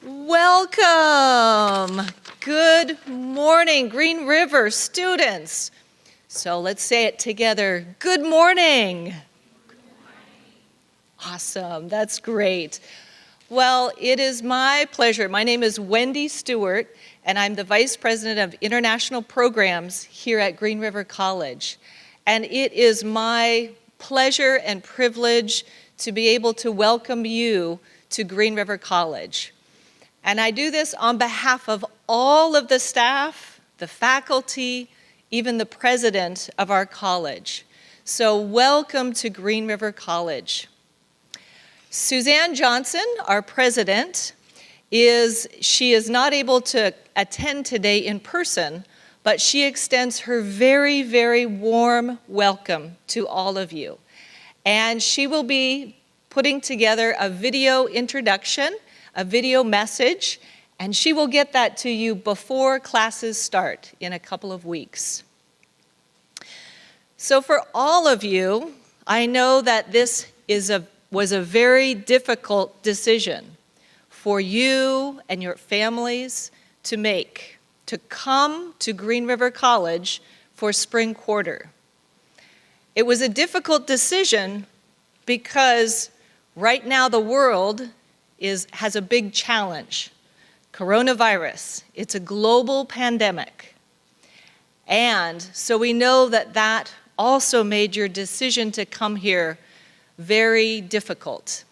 Welcome. Good morning, Green River students. So let's say it together. Good morning. Awesome. That's great. Well, it is my pleasure. My name is Wendy Stewart, and I'm the Vice President of International Programs here at Green River College. And it is my pleasure and privilege to be able to welcome you to Green River College. And I do this on behalf of all of the staff, the faculty, even the president of our college. So welcome to Green River College. Suzanne Johnson, our president, she is not able to attend today in person, but she extends her very, very warm welcome to all of you. And she will be putting together a video introduction, a video message, and she will get that to you before classes start in a couple of weeks. So for all of you, I know that this was a very difficult decision for you and your families to make, to come to Green River College for spring quarter. It was a difficult decision because right now the world has a big challenge. Coronavirus, it's a global pandemic. And so we know that that also made your decision to come here very difficult.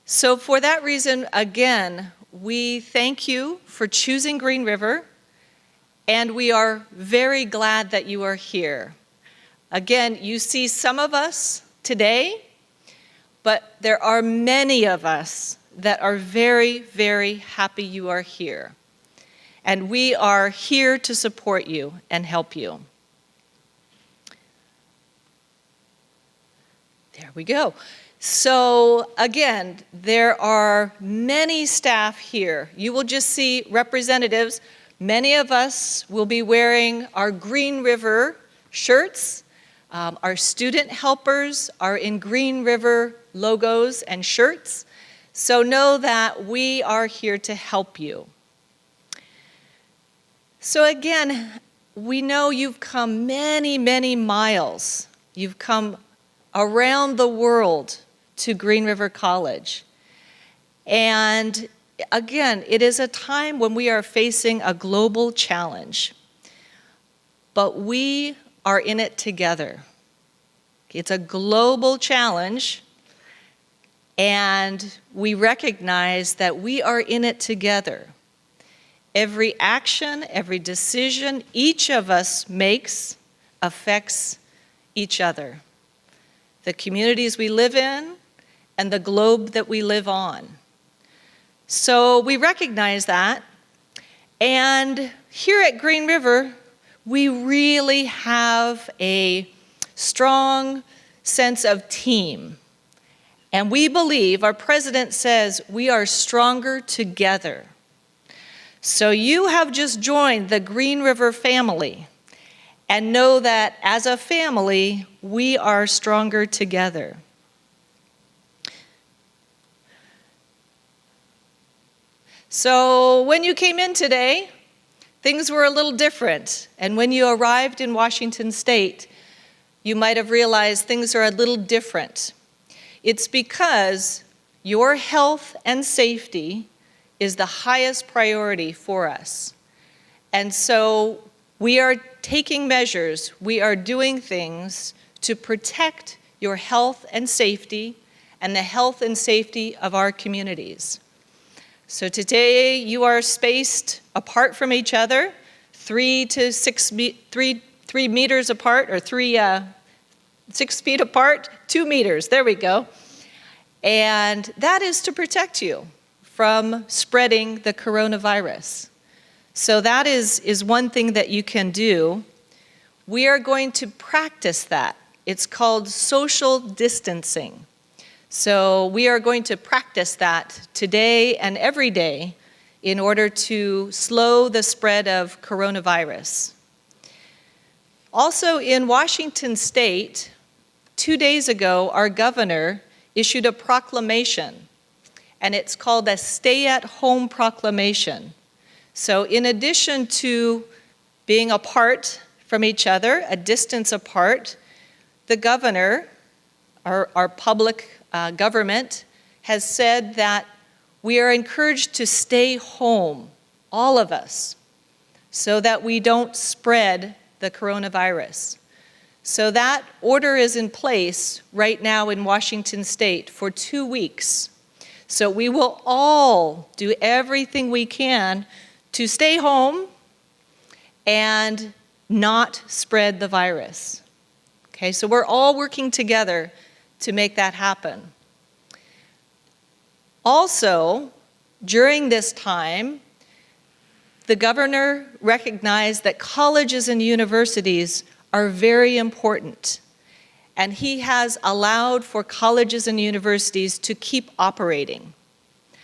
So for that reason, again, we thank you for choosing Green River, and we are very glad that you are here. Again, you see some of us today, but there are many of us that are very, very happy you are here. And we are here to support you and help you. There we go. So again, there are many staff here. You will just see representatives. Many of us will be wearing our Green River shirts. Our student helpers are in Green River logos and shirts. So know that we are here to help you. So again, we know you've come many, many miles. You've come around the world to Green River College. And again, it is a time when we are facing a global challenge, but we are in it together. It's a global challenge, and we recognize that we are in it together. Every action, every decision each of us makes affects each other, the communities we live in, and the globe that we live on. So we recognize that, and here at Green River, we really have a strong sense of team. And we believe, our president says, we are stronger together. So you have just joined the Green River family, and know that as a family, we are stronger together. So when you came in today, things were a little different. And when you arrived in Washington State, you might have realized things are a little different. It's because your health and safety is the highest priority for us. And so we are taking measures, we are doing things to protect your health and safety and the health and safety of our communities. So today you are spaced apart from each other, 3 meters apart, or 6 feet apart, 2 meters, there we go. And that is to protect you from spreading the coronavirus. So that is one thing that you can do. We are going to practice that. It's called social distancing. So we are going to practice that today and every day in order to slow the spread of coronavirus. Also in Washington State, 2 days ago, our governor issued a proclamation, and it's called a stay-at-home proclamation. So in addition to being apart from each other, a distance apart, the governor, our public government, has said that we are encouraged to stay home, all of us, so that we don't spread the coronavirus. So that order is in place right now in Washington State for 2 weeks. So we will all do everything we can to stay home and not spread the virus. Okay, so we're all working together to make that happen. Also, during this time, the governor recognized that colleges and universities are very important, and he has allowed for colleges and universities to keep operating.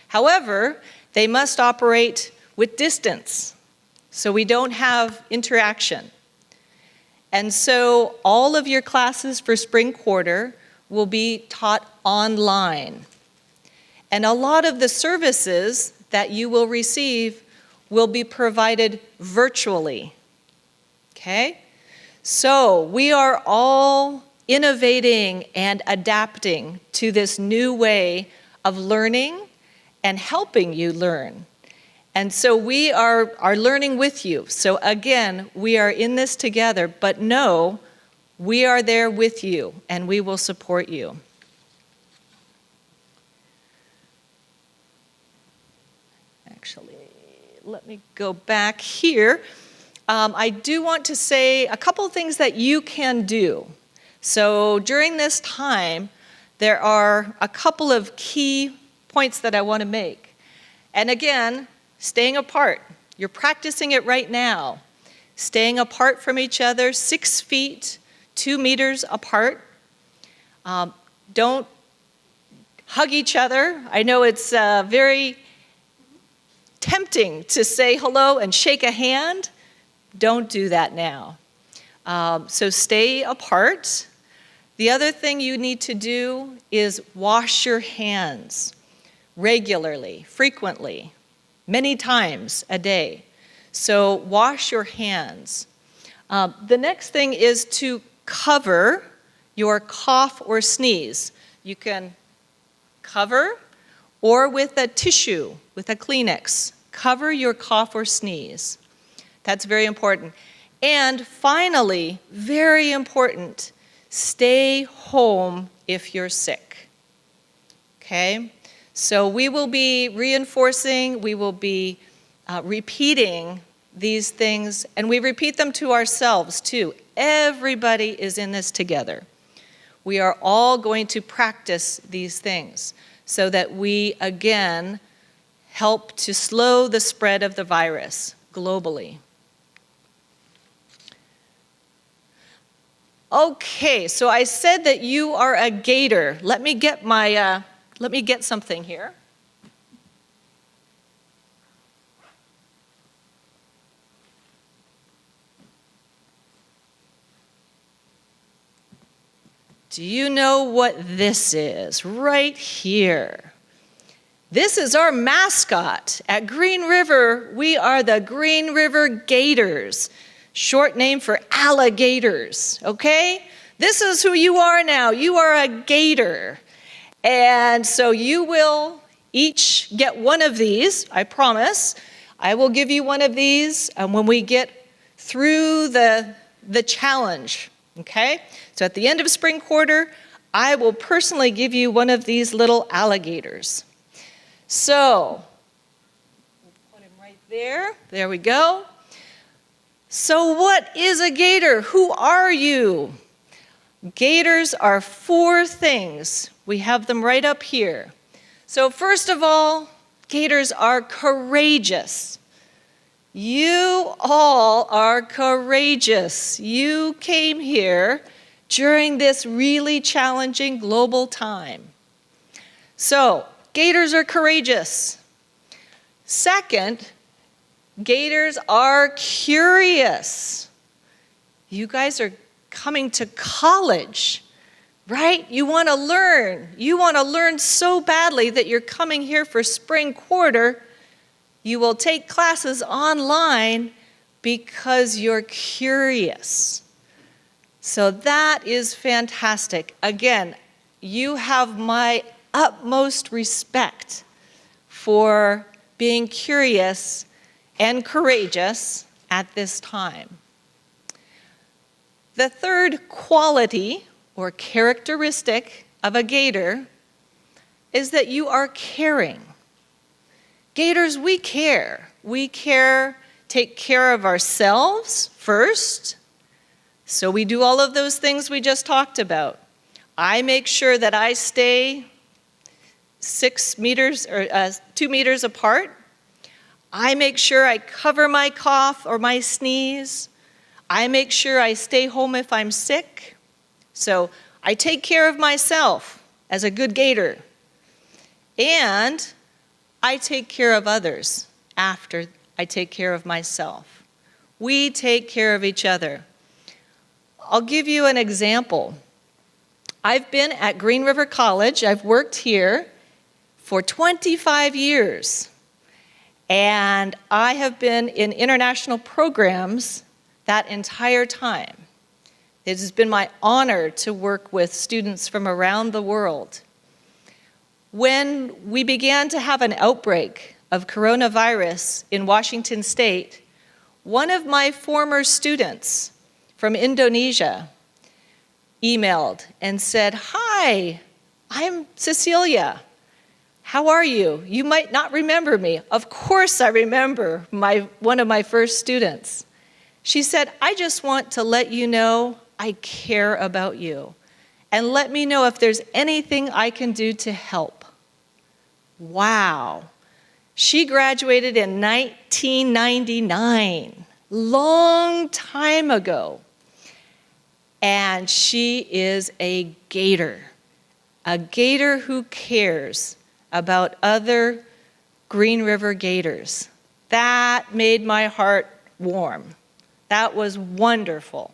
However, they must operate with distance, so we don't have interaction. And so all of your classes for spring quarter will be taught online. And a lot of the services that you will receive will be provided virtually, okay? So we are all innovating and adapting to this new way of learning and helping you learn. And so we are learning with you. So again, we are in this together, but know we are there with you and we will support you. Actually, let me go back here. I do want to say a couple of things that you can do. So during this time, there are a couple of key points that I want to make. And again, staying apart. You're practicing it right now. Staying apart from each other, 6 feet, 2 meters apart. Don't hug each other. I know it's very tempting to say hello and shake a hand. Don't do that now. So stay apart. The other thing you need to do is wash your hands regularly, frequently, many times a day. So wash your hands. The next thing is to cover your cough or sneeze. You can cover or with a tissue, with a Kleenex, cover your cough or sneeze. That's very important. And finally, very important, stay home if you're sick. Okay? So we will be reinforcing, we will be repeating these things, and we repeat them to ourselves too. Everybody is in this together. We are all going to practice these things so that we, again, help to slow the spread of the virus globally. Okay, so I said that you are a Gator. Let me get something here. Do you know what this is? Right here. This is our mascot. At Green River, we are the Green River Gators, short name for alligators, okay? This is who you are now. You are a Gator. And so you will each get one of these, I promise. I will give you one of these when we get through the challenge, okay? So at the end of spring quarter, I will personally give you one of these little alligators. So, put him right there. There we go. So what is a gator? Who are you? Gators are 4 things. We have them right up here. So first of all, gators are courageous. You all are courageous. You came here during this really challenging global time. So, gators are courageous. Second, gators are curious. You guys are coming to college. right? You want to learn. You want to learn so badly that you're coming here for spring quarter. You will take classes online because you're curious. So that is fantastic. Again, you have my utmost respect for being curious and courageous at this time. The third quality or characteristic of a gator is that you are caring. Gators, we care. We care, take care of ourselves first. So we do all of those things we just talked about. I make sure that I stay 6 meters or 2 meters apart. I make sure I cover my cough or my sneeze. I make sure I stay home if I'm sick. So I take care of myself as a good gator. And I take care of others after I take care of myself. We take care of each other. I'll give you an example. I've been at Green River College. I've worked here for 25 years. And I have been in international programs that entire time. It has been my honor to work with students from around the world. When we began to have an outbreak of coronavirus in Washington State, one of my former students from Indonesia emailed and said, "Hi, I'm Cecilia. How are you? You might not remember me." Of course I remember one of my first students. She said, "I just want to let you know I care about you, and let me know if there's anything I can do to help." Wow. She graduated in 1999, long time ago. And she is a gator who cares about other Green River gators. That made my heart warm. That was wonderful.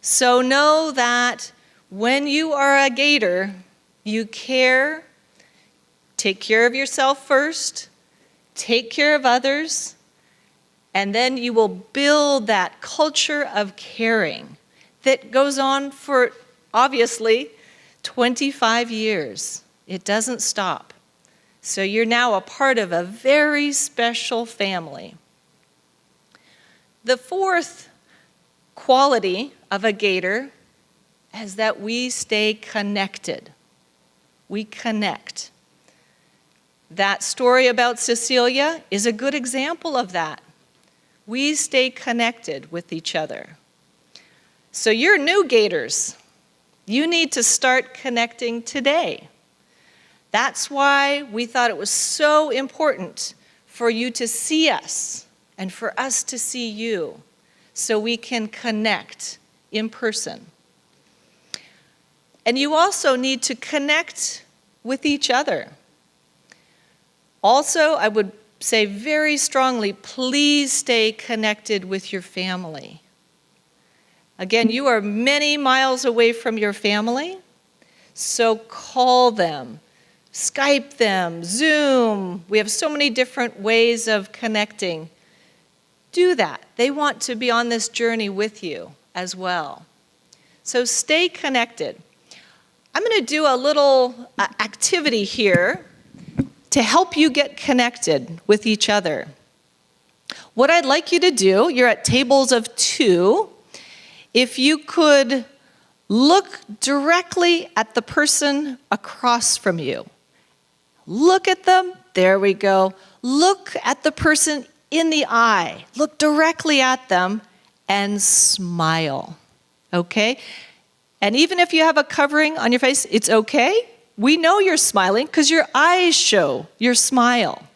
So know that when you are a gator, you care, take care of yourself first, take care of others, and then you will build that culture of caring that goes on for, obviously, 25 years. It doesn't stop. So you're now a part of a very special family. The fourth quality of a gator is that we stay connected. We connect. That story about Cecilia is a good example of that. We stay connected with each other. So you're new gators. You need to start connecting today. That's why we thought it was so important for you to see us and for us to see you so we can connect in person. And you also need to connect with each other. Also, I would say very strongly, please stay connected with your family. Again, you are many miles away from your family, so call them, Skype them, Zoom. We have so many different ways of connecting. Do that. They want to be on this journey with you as well. So stay connected. I'm going to do a little activity here to help you get connected with each other. What I'd like you to do, you're at tables of 2. If you could look directly at the person across from you. Look at them. There we go. Look at the person in the eye. Look directly at them and smile. Okay? And even if you have a covering on your face, it's okay. We know you're smiling because your eyes show your smile.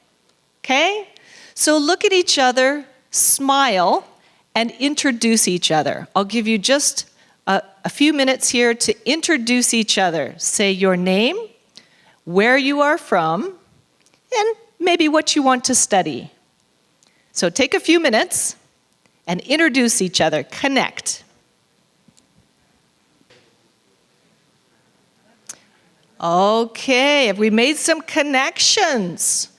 Okay? So look at each other, smile, and introduce each other. I'll give you just a few minutes here to introduce each other. Say your name, where you are from, and maybe what you want to study. So take a few minutes and introduce each other. Connect. Okay, have we made some connections?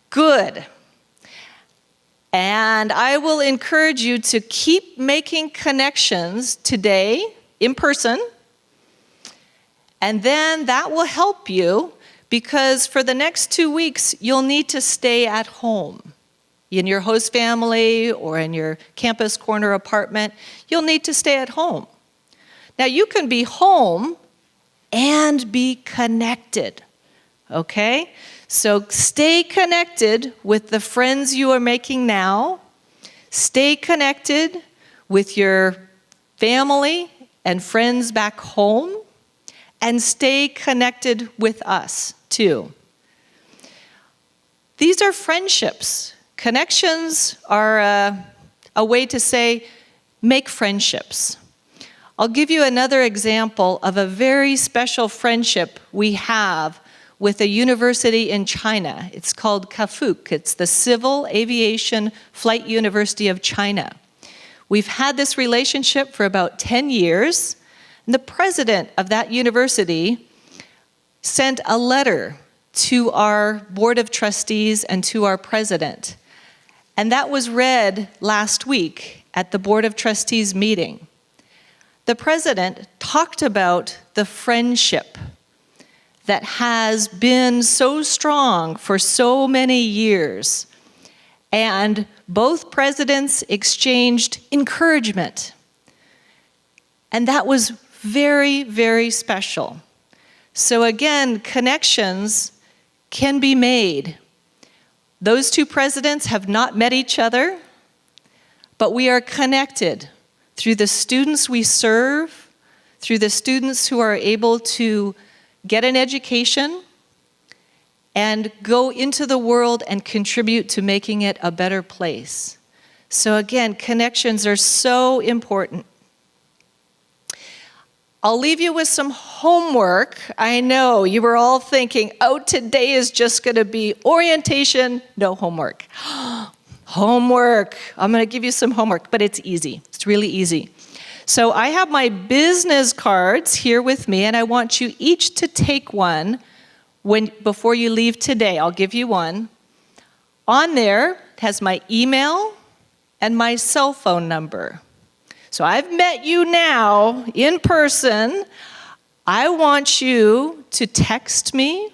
Good. And I will encourage you to keep making connections today in person. And then that will help you because for the next 2 weeks, you'll need to stay at home. In your host family or in your campus corner apartment, you'll need to stay at home. Now you can be home and be connected, okay? So stay connected with the friends you are making now. Stay connected with your family and friends back home. And stay connected with us, too. These are friendships. Connections are a way to say, make friendships. I'll give you another example of a very special friendship we have with a university in China. It's called CAFUC. It's the Civil Aviation Flight University of China. We've had this relationship for about 10 years. And the president of that university sent a letter to our board of trustees and to our president. And that was read last week at the board of trustees meeting. The president talked about the friendship that has been so strong for so many years. And both presidents exchanged encouragement. And that was very, very special. So again, connections can be made. Those two presidents have not met each other, but we are connected through the students we serve, through the students who are able to get an education and go into the world and contribute to making it a better place. So again, connections are so important. I'll leave you with some homework. I know you were all thinking, oh, today is just going to be orientation, no homework. Homework. I'm going to give you some homework, but it's easy. It's really easy. So I have my business cards here with me, and I want you each to take one before you leave today. I'll give you one. On there has my email and my cell phone number. So I've met you now in person. I want you to text me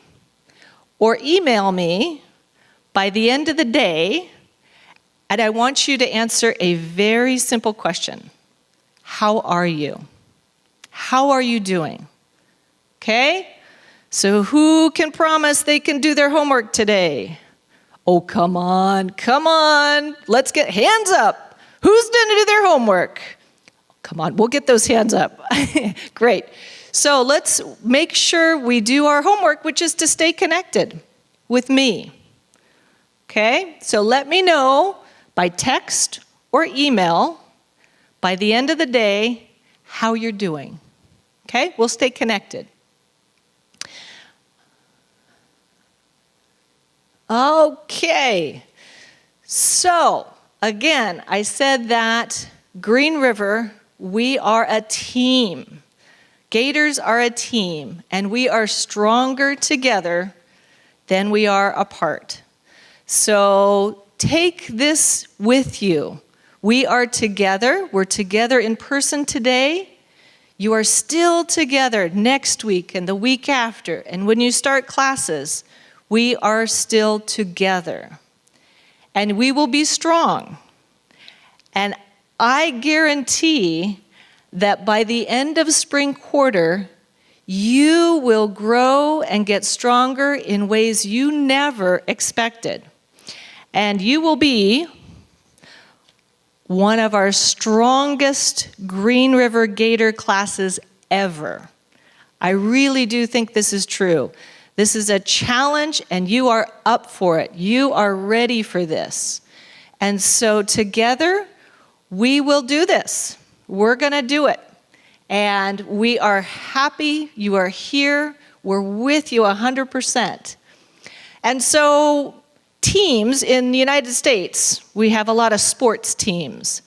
or email me by the end of the day, and I want you to answer a very simple question. How are you? How are you doing? Okay? So who can promise they can do their homework today? Oh, come on, come on. Let's get hands up. Who's going to do their homework? Come on, we'll get those hands up. Great. So let's make sure we do our homework, which is to stay connected with me. Okay? So let me know by text or email by the end of the day how you're doing. Okay? We'll stay connected. Okay. So, again, I said that Green River, we are a team. Gators are a team, and we are stronger together than we are apart. So take this with you. We are together. We're together in person today. You are still together next week and the week after. And when you start classes, we are still together. And we will be strong. And I guarantee that by the end of spring quarter, you will grow and get stronger in ways you never expected. And you will be one of our strongest Green River Gator classes ever. I really do think this is true. This is a challenge, and you are up for it. You are ready for this. And so together, we will do this. We're going to do it. And we are happy you are here. We're with you 100%. And so teams in the United States, we have a lot of sports teams.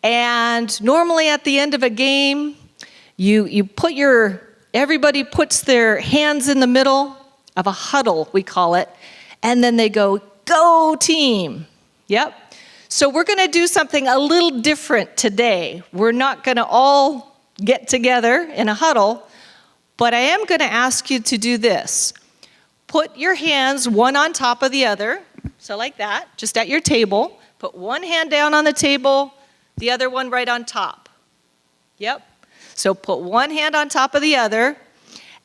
And normally at the end of a game, you put your Everybody puts their hands in the middle of a huddle, we call it, and then they go, go team. Yep. So we're going to do something a little different today. We're not going to all get together in a huddle, but I am going to ask you to do this. Put your hands one on top of the other, so like that, just at your table. Put one hand down on the table, the other one right on top. Yep. So put one hand on top of the other,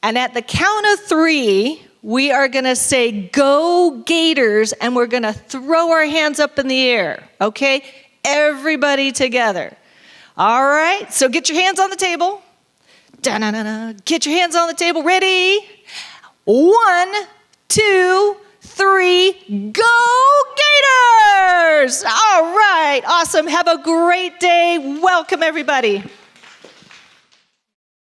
and at the count of 3, we are going to say, go Gators, and we're going to throw our hands up in the air, okay? Everybody together. All right, so get your hands on the table. Da-na-na-na. Get your hands on the table. Ready? 1, 2, 3, go Gators! All right, awesome. Have a great day. Welcome, everybody.